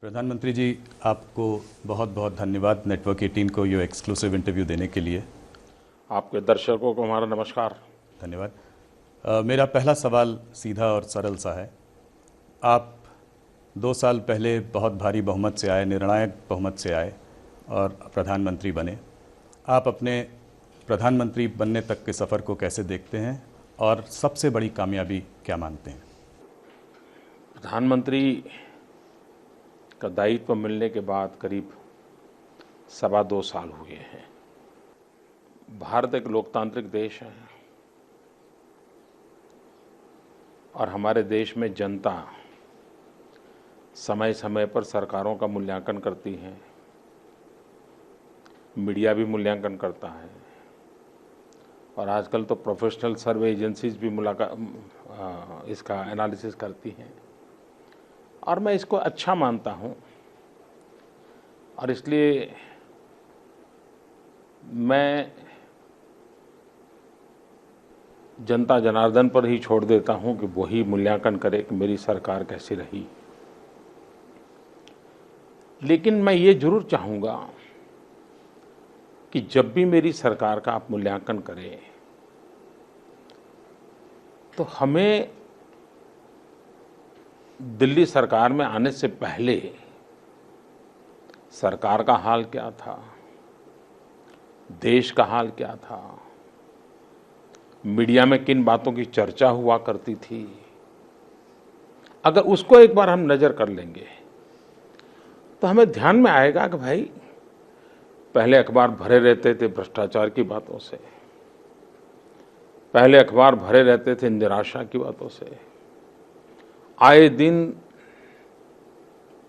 प्रधानमंत्री जी, आपको बहुत बहुत धन्यवाद नेटवर्क 18 को ये एक्सक्लूसिव इंटरव्यू देने के लिए। आपके दर्शकों को हमारा नमस्कार। धन्यवाद। मेरा पहला सवाल सीधा और सरल सा है। आप 2 साल पहले बहुत भारी बहुमत से आए, निर्णायक बहुमत से आए और प्रधानमंत्री बने। आप अपने प्रधानमंत्री बनने तक के सफ़र को कैसे देखते हैं और सबसे बड़ी कामयाबी क्या मानते हैं? प्रधानमंत्री का दायित्व मिलने के बाद करीब 2.25 साल हुए हैं। भारत एक लोकतांत्रिक देश है और हमारे देश में जनता समय समय पर सरकारों का मूल्यांकन करती है, मीडिया भी मूल्यांकन करता है और आजकल तो प्रोफेशनल सर्वे एजेंसीज भी इसका एनालिसिस करती हैं और मैं इसको अच्छा मानता हूं और इसलिए मैं जनता जनार्दन पर ही छोड़ देता हूं कि वही मूल्यांकन करे कि मेरी सरकार कैसी रही। लेकिन मैं ये जरूर चाहूँगा कि जब भी मेरी सरकार का आप मूल्यांकन करें तो हमें दिल्ली सरकार में आने से पहले सरकार का हाल क्या था, देश का हाल क्या था, मीडिया में किन बातों की चर्चा हुआ करती थी, अगर उसको एक बार हम नज़र कर लेंगे तो हमें ध्यान में आएगा कि भाई पहले अखबार भरे रहते थे भ्रष्टाचार की बातों से, पहले अखबार भरे रहते थे निराशा की बातों से। आए दिन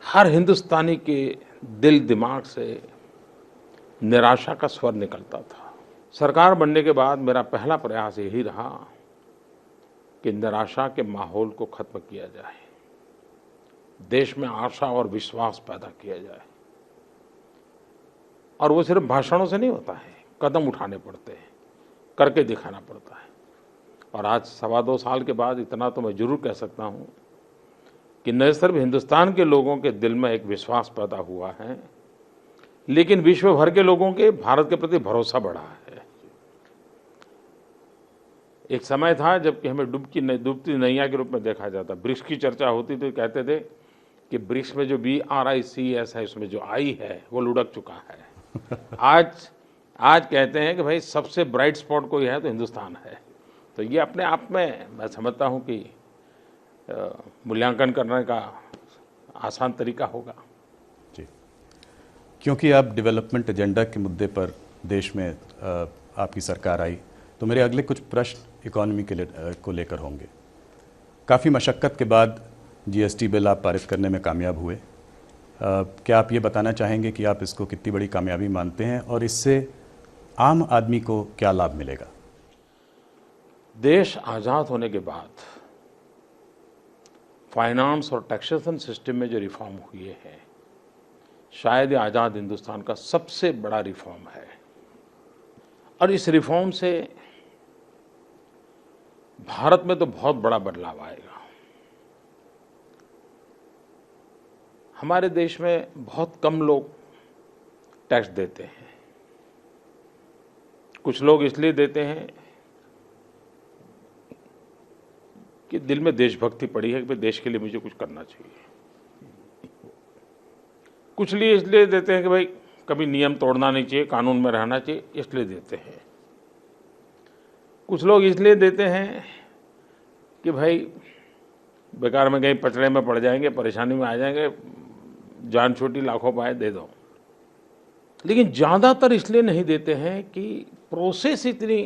हर हिंदुस्तानी के दिल दिमाग से निराशा का स्वर निकलता था। सरकार बनने के बाद मेरा पहला प्रयास यही रहा कि निराशा के माहौल को खत्म किया जाए, देश में आशा और विश्वास पैदा किया जाए। और वो सिर्फ भाषणों से नहीं होता है, कदम उठाने पड़ते हैं, करके दिखाना पड़ता है। और आज 2.25 साल के बाद इतना तो मैं जरूर कह सकता हूँ कि न सिर्फ हिंदुस्तान के लोगों के दिल में एक विश्वास पैदा हुआ है, लेकिन विश्व भर के लोगों के भारत के प्रति भरोसा बढ़ा है। एक समय था जबकि हमें डूबती नैया के रूप में देखा जाता, ब्रिक्स की चर्चा होती तो कहते थे कि ब्रिक्स में जो BRICS है, उसमें जो आई है वो लुढ़क चुका है। आज कहते हैं कि भाई सबसे ब्राइट स्पॉट कोई है तो हिंदुस्तान है। तो ये अपने आप में मैं समझता हूँ कि मूल्यांकन करने का आसान तरीका होगा। जी, क्योंकि आप डेवलपमेंट एजेंडा के मुद्दे पर देश में आपकी सरकार आई, तो मेरे अगले कुछ प्रश्न इकोनॉमी को लेकर होंगे। काफ़ी मशक्क़त के बाद GST बिल आप पारित करने में कामयाब हुए। क्या आप ये बताना चाहेंगे कि आप इसको कितनी बड़ी कामयाबी मानते हैं और इससे आम आदमी को क्या लाभ मिलेगा? देश आज़ाद होने के बाद फाइनेंस और टैक्सेशन सिस्टम में जो रिफॉर्म हुए हैं, शायद ये आज़ाद हिंदुस्तान का सबसे बड़ा रिफॉर्म है। और इस रिफॉर्म से भारत में तो बहुत बड़ा बदलाव आएगा। हमारे देश में बहुत कम लोग टैक्स देते हैं। कुछ लोग इसलिए देते हैं कि दिल में देशभक्ति पड़ी है कि भाई देश के लिए मुझे कुछ करना चाहिए। कुछ लिए इसलिए देते हैं कि भाई कभी नियम तोड़ना नहीं चाहिए, कानून में रहना चाहिए, इसलिए देते हैं। कुछ लोग इसलिए देते हैं कि भाई बेकार में कहीं पचड़े में पड़ जाएंगे, परेशानी में आ जाएंगे, जान छोटी लाखों पाए, दे दो। लेकिन ज़्यादातर इसलिए नहीं देते हैं कि प्रोसेस इतनी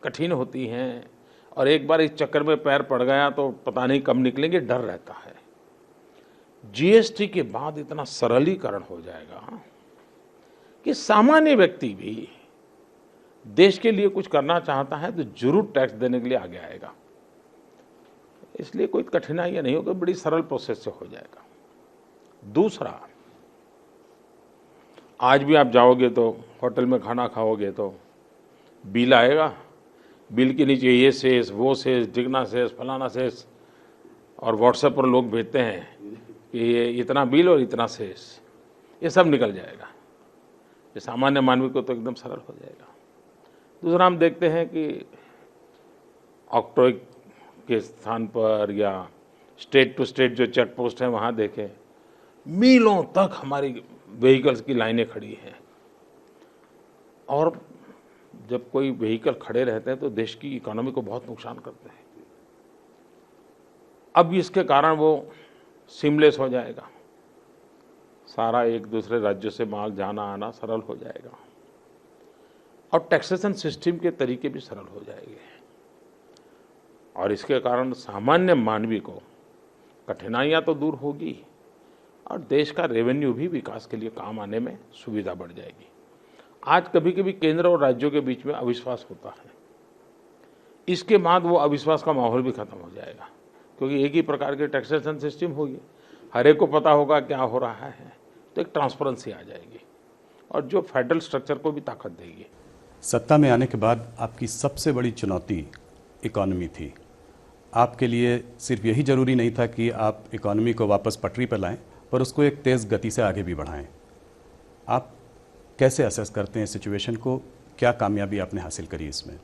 कठिन होती हैं और एक बार इस चक्कर में पैर पड़ गया तो पता नहीं कब निकलेंगे, डर रहता है। GST के बाद इतना सरलीकरण हो जाएगा कि सामान्य व्यक्ति भी देश के लिए कुछ करना चाहता है तो जरूर टैक्स देने के लिए आगे आएगा। इसलिए कोई कठिनाइयाँ नहीं होगी, बड़ी सरल प्रोसेस से हो जाएगा। दूसरा, आज भी आप जाओगे तो होटल में खाना खाओगे तो बिल आएगा, बिल के नीचे ये शेष, वो शेष, डिगना शेष, फलाना शेष, और व्हाट्सएप पर लोग भेजते हैं कि ये इतना बिल और इतना शेष, ये सब निकल जाएगा। ये सामान्य मानवी को तो एकदम सरल हो जाएगा। दूसरा हम देखते हैं कि ऑक्ट्रॉय के स्थान पर या स्टेट टू स्टेट जो चेक पोस्ट है वहाँ देखें, मीलों तक हमारी व्हीकल्स की लाइनें खड़ी हैं। और जब कोई व्हीकल खड़े रहते हैं तो देश की इकोनॉमी को बहुत नुकसान करते हैं। अब इसके कारण वो सीमलेस हो जाएगा, सारा एक दूसरे राज्यों से माल जाना आना सरल हो जाएगा और टैक्सेशन सिस्टम के तरीके भी सरल हो जाएंगे। और इसके कारण सामान्य मानवी को कठिनाइयां तो दूर होगी और देश का रेवेन्यू भी विकास के लिए काम आने में सुविधा बढ़ जाएगी। आज कभी कभी केंद्र और राज्यों के बीच में अविश्वास होता है, इसके बाद वो अविश्वास का माहौल भी खत्म हो जाएगा, क्योंकि एक ही प्रकार की टैक्सेशन सिस्टम होगी, हर एक को पता होगा क्या हो रहा है, तो एक ट्रांसपेरेंसी आ जाएगी और जो फेडरल स्ट्रक्चर को भी ताकत देगी। सत्ता में आने के बाद आपकी सबसे बड़ी चुनौती इकॉनमी थी। आपके लिए सिर्फ यही ज़रूरी नहीं था कि आप इकॉनमी को वापस पटरी पर लाएं, पर उसको एक तेज़ गति से आगे भी बढ़ाएं। आप कैसे असेस करते हैं सिचुएशन को? क्या कामयाबी आपने हासिल करी इसमें?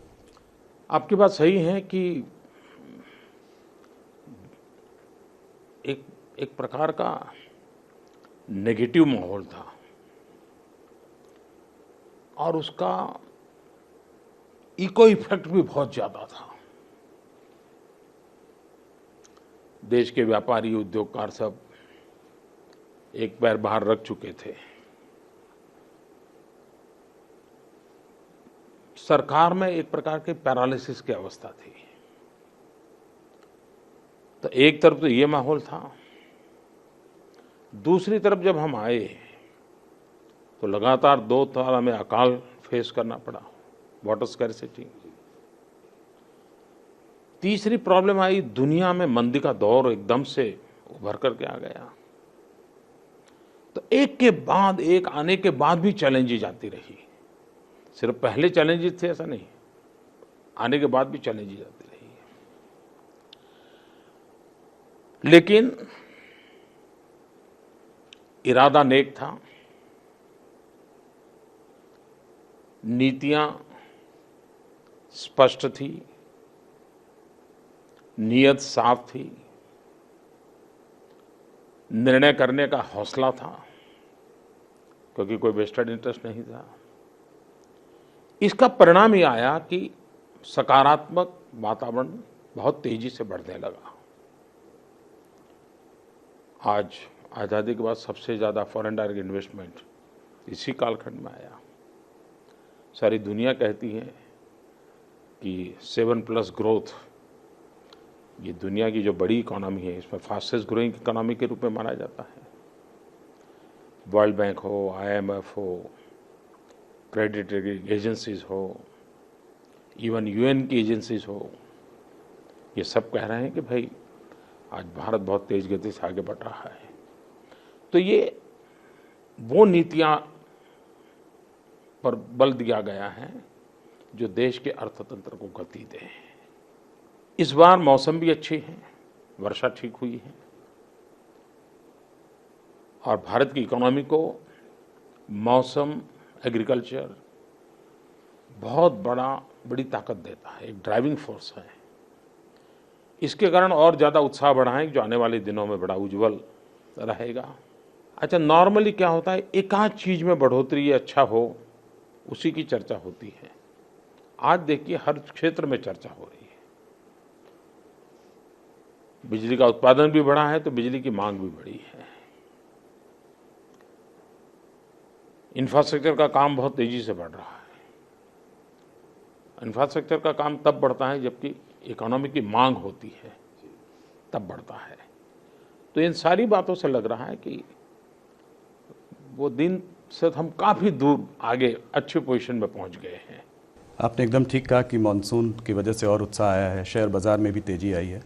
आपकी बात सही है कि एक प्रकार का नेगेटिव माहौल था और उसका इको इफेक्ट भी बहुत ज़्यादा था। देश के व्यापारी उद्योगकार सब एक पैर बाहर रख चुके थे। सरकार में एक प्रकार के पैरालिसिस की अवस्था थी। तो एक तरफ तो ये माहौल था, दूसरी तरफ जब हम आए तो लगातार 2 साल हमें अकाल फेस करना पड़ा, वाटर स्कैर्सिटी। तीसरी प्रॉब्लम आई, दुनिया में मंदी का दौर एकदम से उभर करके आ गया। तो एक के बाद एक आने के बाद भी चैलेंजेस आती रही। सिर्फ पहले चैलेंजेस थे ऐसा नहीं, आने के बाद भी चैलेंजेस आती रही। लेकिन इरादा नेक था, नीतियां स्पष्ट थी, नीयत साफ थी, निर्णय करने का हौसला था, क्योंकि कोई वेस्टेड इंटरेस्ट नहीं था। इसका परिणाम ये आया कि सकारात्मक वातावरण बहुत तेजी से बढ़ने लगा। आज आज़ादी के बाद सबसे ज़्यादा फॉरेन डायरेक्ट इन्वेस्टमेंट इसी कालखंड में आया। सारी दुनिया कहती है कि 7+ ग्रोथ, ये दुनिया की जो बड़ी इकोनॉमी है, इसमें फास्टेस्ट ग्रोइंग इकोनॉमी के रूप में माना जाता है। वर्ल्ड बैंक हो, IMF हो, क्रेडिट एजेंसीज हो, इवन UN की एजेंसीज हो, ये सब कह रहे हैं कि भाई आज भारत बहुत तेज गति से आगे बढ़ रहा है। तो ये वो नीतियां पर बल दिया गया है जो देश के अर्थतंत्र को गति दे। इस बार मौसम भी अच्छी है, वर्षा ठीक हुई है और भारत की इकोनॉमी को मौसम, एग्रीकल्चर बहुत बड़ी ताकत देता है, एक ड्राइविंग फोर्स है। इसके कारण और ज़्यादा उत्साह बढ़ा है जो आने वाले दिनों में बड़ा उज्जवल रहेगा। अच्छा, नॉर्मली क्या होता है, एकाध चीज़ में बढ़ोतरी अच्छा हो उसी की चर्चा होती है। आज देखिए हर क्षेत्र में चर्चा हो रही है। बिजली का उत्पादन भी बढ़ा है तो बिजली की मांग भी बढ़ी है। इंफ्रास्ट्रक्चर का काम बहुत तेजी से बढ़ रहा है। इंफ्रास्ट्रक्चर का काम तब बढ़ता है जबकि इकोनॉमी की मांग होती है, तब बढ़ता है। तो इन सारी बातों से लग रहा है कि वो दिन से हम काफ़ी दूर आगे अच्छी पोजीशन में पहुंच गए हैं। आपने एकदम ठीक कहा कि मानसून की वजह से और उत्साह आया है, शेयर बाज़ार में भी तेज़ी आई है।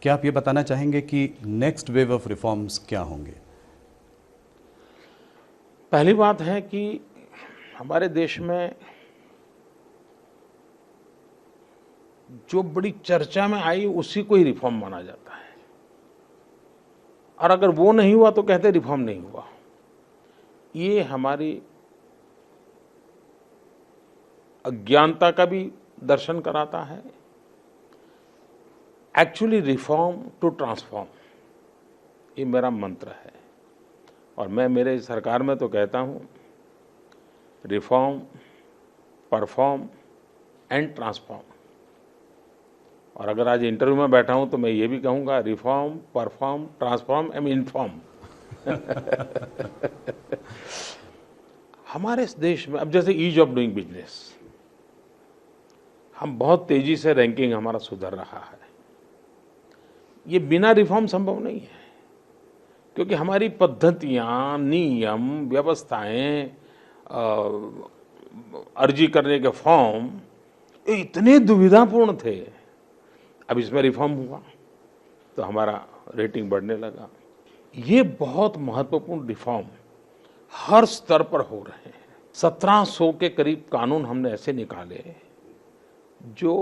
क्या आप ये बताना चाहेंगे कि नेक्स्ट वेव ऑफ रिफॉर्म्स क्या होंगे? पहली बात है कि हमारे देश में जो बड़ी चर्चा में आई उसी को ही रिफॉर्म माना जाता है। और अगर वो नहीं हुआ तो कहते रिफॉर्म नहीं हुआ। ये हमारी अज्ञानता का भी दर्शन कराता है। एक्चुअली रिफॉर्म टू ट्रांसफॉर्म, ये मेरा मंत्र है। और मैं मेरे सरकार में तो कहता हूँ रिफॉर्म, परफॉर्म एंड ट्रांसफॉर्म। और अगर आज इंटरव्यू में बैठा हूँ तो मैं ये भी कहूँगा reform, perform, transform and inform. हमारे इस देश में अब जैसे ईज ऑफ डूइंग बिजनेस, हम बहुत तेजी से रैंकिंग हमारा सुधर रहा है। ये बिना रिफॉर्म संभव नहीं है, क्योंकि हमारी पद्धतियाँ, नियम, व्यवस्थाएं, अर्जी करने के फॉर्म ये इतने दुविधापूर्ण थे। अब इसमें रिफॉर्म हुआ तो हमारा रेटिंग बढ़ने लगा। ये बहुत महत्वपूर्ण रिफॉर्म हर स्तर पर हो रहे हैं। 1700 के करीब कानून हमने ऐसे निकाले जो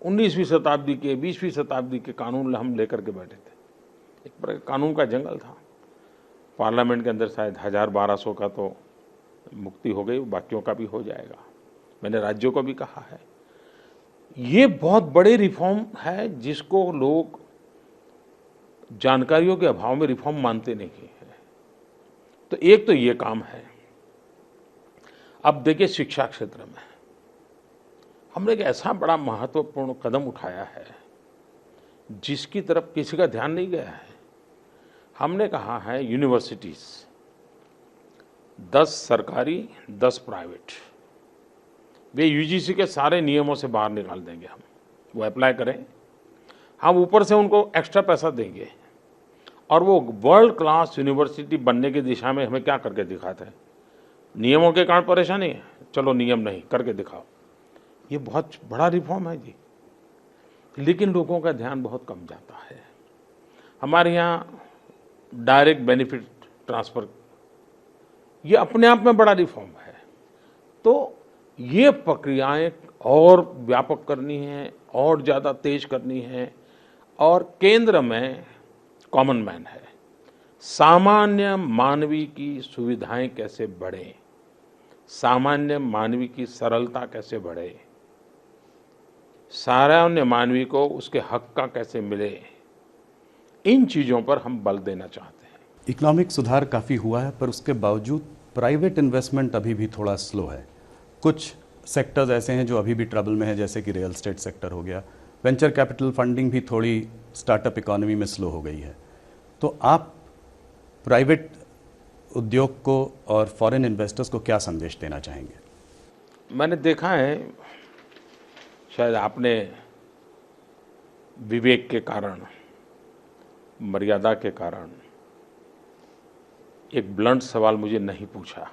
19वीं शताब्दी के, 20वीं शताब्दी के कानून हम लेकर के बैठे थे। एक प्रकार कानून का जंगल था। पार्लियामेंट के अंदर शायद 1000-1200 का तो मुक्ति हो गई, बाकियों का भी हो जाएगा। मैंने राज्यों को भी कहा है। ये बहुत बड़े रिफॉर्म है जिसको लोग जानकारियों के अभाव में रिफॉर्म मानते नहीं है। तो एक तो ये काम है। अब देखिए शिक्षा क्षेत्र में हमने एक ऐसा बड़ा महत्वपूर्ण कदम उठाया है जिसकी तरफ किसी का ध्यान नहीं गया है। हमने कहा है यूनिवर्सिटीज 10 सरकारी 10 प्राइवेट, वे यूजीसी के सारे नियमों से बाहर निकाल देंगे। हम वो अप्लाई करें, हम ऊपर से उनको एक्स्ट्रा पैसा देंगे और वो वर्ल्ड क्लास यूनिवर्सिटी बनने की दिशा में हमें क्या करके दिखाते हैं। नियमों के कारण परेशानी है, चलो नियम नहीं करके दिखाओ। ये बहुत बड़ा रिफॉर्म है जी, लेकिन लोगों का ध्यान बहुत कम जाता है। हमारे यहाँ डायरेक्ट बेनिफिट ट्रांसफ़र, ये अपने आप में बड़ा रिफॉर्म है। तो ये प्रक्रियाएं और व्यापक करनी है, और ज़्यादा तेज करनी है। और केंद्र में कॉमन मैन है। सामान्य मानवी की सुविधाएं कैसे बढ़े, सामान्य मानवी की सरलता कैसे बढ़े, सामान्य मानवी को उसके हक का कैसे मिले, इन चीज़ों पर हम बल देना चाहते हैं। इकोनॉमिक सुधार काफ़ी हुआ है, पर उसके बावजूद प्राइवेट इन्वेस्टमेंट अभी भी थोड़ा स्लो है। कुछ सेक्टर्स ऐसे हैं जो अभी भी ट्रबल में है, जैसे कि रियल एस्टेट सेक्टर हो गया। वेंचर कैपिटल फंडिंग भी थोड़ी स्टार्टअप इकोनॉमी में स्लो हो गई है। तो आप प्राइवेट उद्योग को और फॉरेन इन्वेस्टर्स को क्या संदेश देना चाहेंगे? मैंने देखा है, शायद आपने विवेक के कारण, मर्यादा के कारण एक ब्लंट सवाल मुझे नहीं पूछा।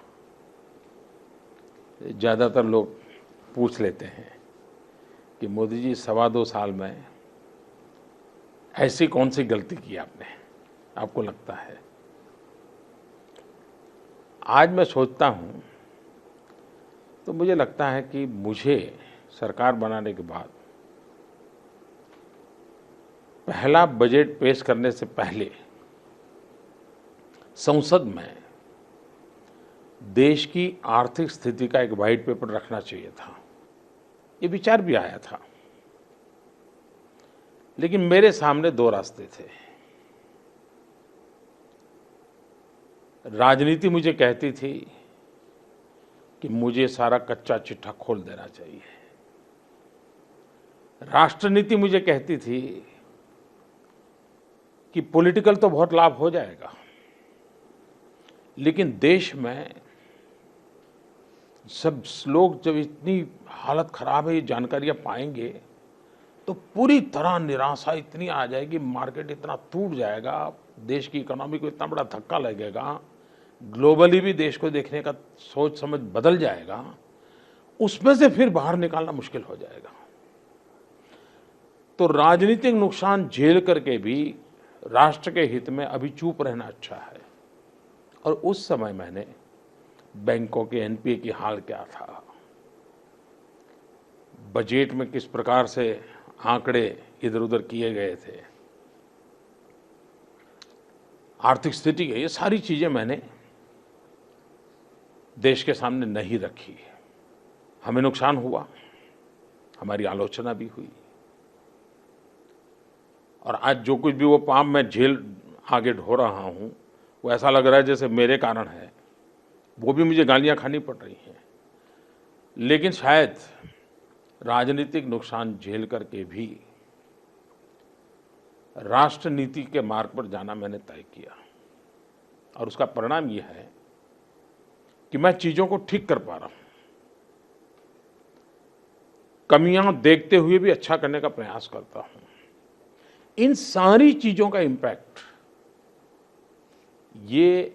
ज़्यादातर लोग पूछ लेते हैं कि मोदी जी 2.25 साल में ऐसी कौन सी गलती की आपने, आपको लगता है। आज मैं सोचता हूँ तो मुझे लगता है कि मुझे सरकार बनाने के बाद पहला बजट पेश करने से पहले संसद में देश की आर्थिक स्थिति का एक वाइट पेपर रखना चाहिए था। ये विचार भी आया था, लेकिन मेरे सामने 2 रास्ते थे। राजनीति मुझे कहती थी कि मुझे सारा कच्चा चिट्ठा खोल देना चाहिए। राष्ट्रनीति मुझे कहती थी कि पॉलिटिकल तो बहुत लाभ हो जाएगा, लेकिन देश में सब लोग जब इतनी हालत खराब है ये जानकारियां पाएंगे तो पूरी तरह निराशा इतनी आ जाएगी, मार्केट इतना टूट जाएगा, देश की इकोनॉमी को इतना बड़ा धक्का लगेगा, ग्लोबली भी देश को देखने का सोच समझ बदल जाएगा, उसमें से फिर बाहर निकालना मुश्किल हो जाएगा। तो राजनीतिक नुकसान झेल करके भी राष्ट्र के हित में अभी चुप रहना अच्छा है। और उस समय मैंने बैंकों के एनपीए की हाल क्या था, बजट में किस प्रकार से आंकड़े इधर उधर किए गए थे, आर्थिक स्थिति है, ये सारी चीज़ें मैंने देश के सामने नहीं रखी। हमें नुकसान हुआ, हमारी आलोचना भी हुई, और आज जो कुछ भी वो पाप मैं झेल आगे ढो रहा हूँ, वो ऐसा लग रहा है जैसे मेरे कारण है। वो भी मुझे गालियाँ खानी पड़ रही हैं, लेकिन शायद राजनीतिक नुकसान झेल करके भी राष्ट्र नीति के मार्ग पर जाना मैंने तय किया, और उसका परिणाम ये है कि मैं चीज़ों को ठीक कर पा रहा हूँ। कमियां देखते हुए भी अच्छा करने का प्रयास करता हूँ। इन सारी चीज़ों का इम्पैक्ट ये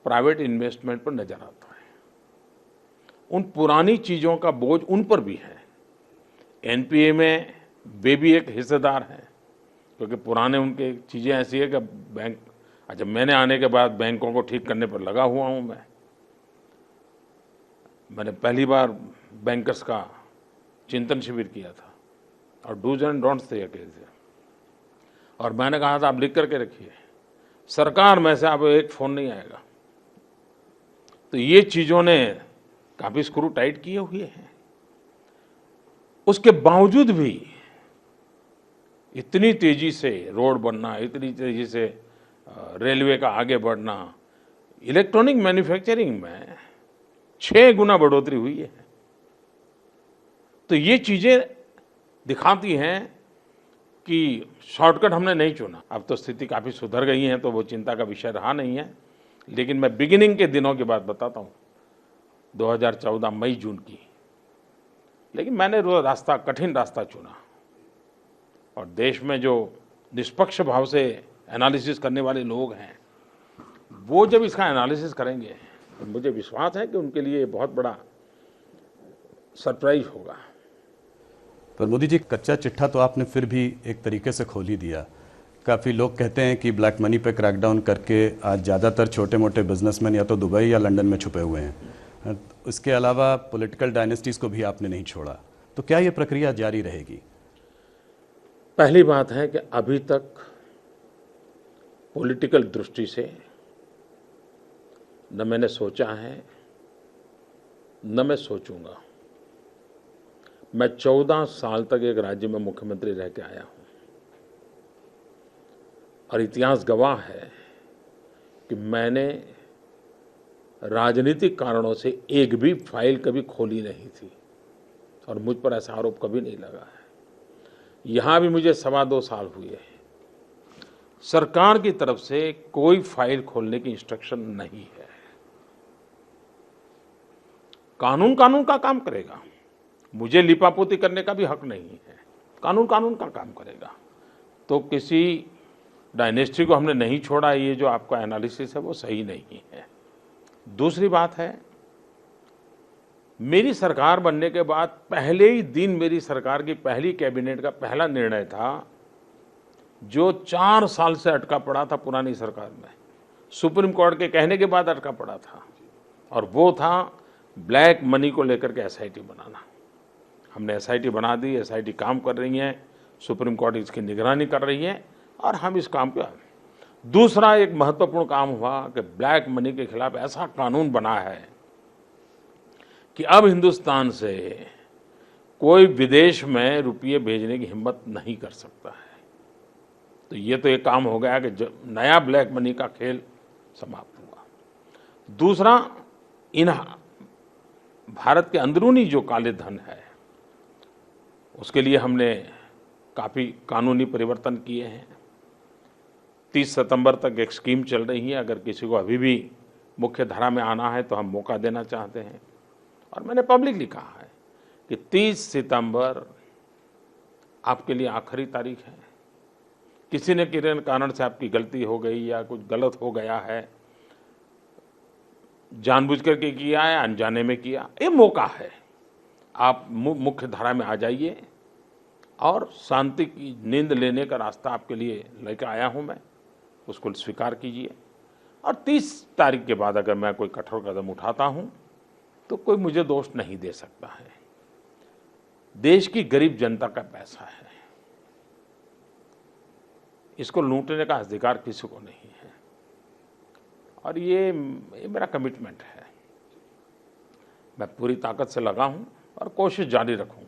प्राइवेट इन्वेस्टमेंट पर नजर आता है। उन पुरानी चीज़ों का बोझ उन पर भी है। एनपीए में वे भी एक हिस्सेदार हैं, क्योंकि पुराने उनके चीज़ें ऐसी है कि बैंक, अच्छा मैंने आने के बाद बैंकों को ठीक करने पर लगा हुआ हूँ। मैंने पहली बार बैंकर्स का चिंतन शिविर किया था, और डूज एंड डोंट्स थे, और मैंने कहा था आप लिख करके रखिए, सरकार में से अब एक फ़ोन नहीं आएगा। तो ये चीज़ों ने काफ़ी स्क्रू टाइट किए हुए हैं। उसके बावजूद भी इतनी तेज़ी से रोड बनना, इतनी तेज़ी से रेलवे का आगे बढ़ना, इलेक्ट्रॉनिक मैन्युफैक्चरिंग में 6 गुना बढ़ोतरी हुई है। तो ये चीज़ें दिखाती हैं कि शॉर्टकट हमने नहीं चुना। अब तो स्थिति काफ़ी सुधर गई है, तो वो चिंता का विषय रहा नहीं है। लेकिन मैं बिगिनिंग के दिनों की बात बताता हूँ, 2014 मई जून की। लेकिन मैंने वो रास्ता, कठिन रास्ता चुना, और देश में जो निष्पक्ष भाव से एनालिसिस करने वाले लोग हैं, वो जब इसका एनालिसिस करेंगे तो मुझे विश्वास है कि उनके लिए बहुत बड़ा सरप्राइज होगा। पर मोदी जी, कच्चा चिट्ठा तो आपने फिर भी एक तरीके से खोल ही दिया। काफ़ी लोग कहते हैं कि ब्लैक मनी पे क्रैकडाउन करके आज ज़्यादातर छोटे मोटे बिजनेसमैन या तो दुबई या लंदन में छुपे हुए हैं। इसके अलावा पॉलिटिकल डायनेस्टीज़ को भी आपने नहीं छोड़ा, तो क्या ये प्रक्रिया जारी रहेगी? पहली बात है कि अभी तक पॉलिटिकल दृष्टि से न मैंने सोचा है, न मैं सोचूंगा। मैं 14 साल तक एक राज्य में मुख्यमंत्री रह के आया हूं, और इतिहास गवाह है कि मैंने राजनीतिक कारणों से एक भी फाइल कभी खोली नहीं थी, और मुझ पर ऐसा आरोप कभी नहीं लगा है। यहां भी मुझे 2.25 साल हुए हैं। सरकार की तरफ से कोई फाइल खोलने की इंस्ट्रक्शन नहीं है। कानून कानून का काम करेगा, मुझे लिपापोती करने का भी हक नहीं है। कानून कानून का काम करेगा। तो किसी डायनेस्टी को हमने नहीं छोड़ा, ये जो आपका एनालिसिस है वो सही नहीं है। दूसरी बात है, मेरी सरकार बनने के बाद पहले ही दिन मेरी सरकार की पहली कैबिनेट का पहला निर्णय था, जो 4 साल से अटका पड़ा था पुरानी सरकार में, सुप्रीम कोर्ट के कहने के बाद अटका पड़ा था, और वो था ब्लैक मनी को लेकर के एसआईटी बनाना। हमने एसआईटी बना दी, एसआईटी काम कर रही है, सुप्रीम कोर्ट इसकी निगरानी कर रही है, और हम इस काम पे। दूसरा एक महत्वपूर्ण काम हुआ कि ब्लैक मनी के खिलाफ ऐसा कानून बना है कि अब हिंदुस्तान से कोई विदेश में रुपये भेजने की हिम्मत नहीं कर सकता है। तो ये तो एक काम हो गया कि नया ब्लैक मनी का खेल समाप्त हुआ। दूसरा, इन भारत के अंदरूनी जो काले धन है, उसके लिए हमने काफ़ी कानूनी परिवर्तन किए हैं। 30 सितंबर तक एक स्कीम चल रही है, अगर किसी को अभी भी मुख्य धारा में आना है तो हम मौका देना चाहते हैं। और मैंने पब्लिकली कहा है कि 30 सितंबर आपके लिए आखिरी तारीख है। किसी न किसी कारण से आपकी गलती हो गई या कुछ गलत हो गया है, जानबूझ करके किया है, अनजाने में किया, ये मौका है। आप मुख्य धारा में आ जाइए, और शांति की नींद लेने का रास्ता आपके लिए लेकर आया हूं मैं, उसको स्वीकार कीजिए। और 30 तारीख के बाद अगर मैं कोई कठोर कदम उठाता हूं तो कोई मुझे दोष नहीं दे सकता है। देश की गरीब जनता का पैसा है, इसको लूटने का अधिकार किसी को नहीं है। और ये मेरा कमिटमेंट है। मैं पूरी ताकत से लगा हूँ और कोशिश जारी रखूँगा।